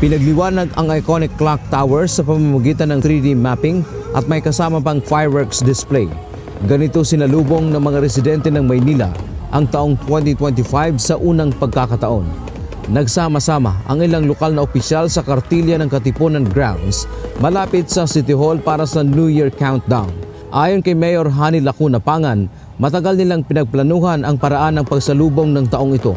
Pinagliwanag ang iconic clock tower sa pamamagitan ng 3D mapping at may kasama pang fireworks display. Ganito sinalubong ng mga residente ng Maynila ang taong 2025 sa unang pagkakataon. Nagsama-sama ang ilang lokal na opisyal sa kartilya ng Katipunan Grounds malapit sa City Hall para sa New Year countdown. Ayon kay Mayor Hani Lacuna Pangan, matagal nilang pinagplanuhan ang paraan ng pagsalubong ng taong ito.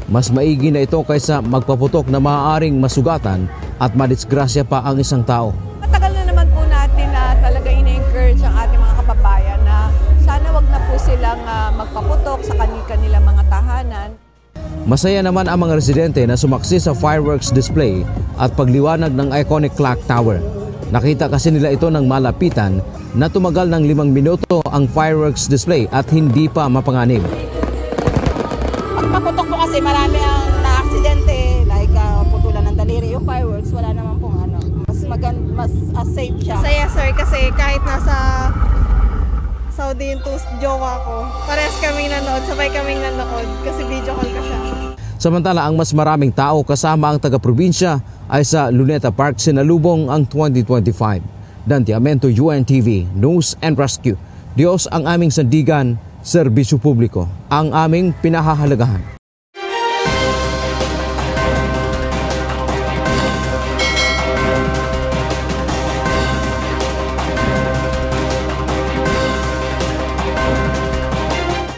Mas maigi na ito kaysa magpaputok na maaaring masugatan at madisgrasya pa ang isang tao. Matagal na naman po natin na talaga ina-encourage ang ating mga kababayan na sana wag na po silang magpaputok sa kanilang mga tahanan. Masaya naman ang mga residente na sumaksi sa fireworks display at pagliwanag ng iconic clock tower. Nakita kasi nila ito ng malapitan na tumagal ng 5 minuto ang fireworks display at hindi pa mapanganib. Pagpaputok po kasi marami ang na-aksidente, like putulan ng daliri yung fireworks, wala naman pong ano. Mas safe siya. Masaya sir kasi kahit nasa Saudi yung jowa ko, parehas kaming nanood, sabay kaming nanood kasi video call ko siya. Samantala, ang mas maraming tao kasama ang taga-probinsya ay sa Luneta Park sinalubong ang 2025. Dante Amento, UNTV, News and Rescue. Diyos ang aming sandigan, serbisyo publiko ang aming pinahahalagahan.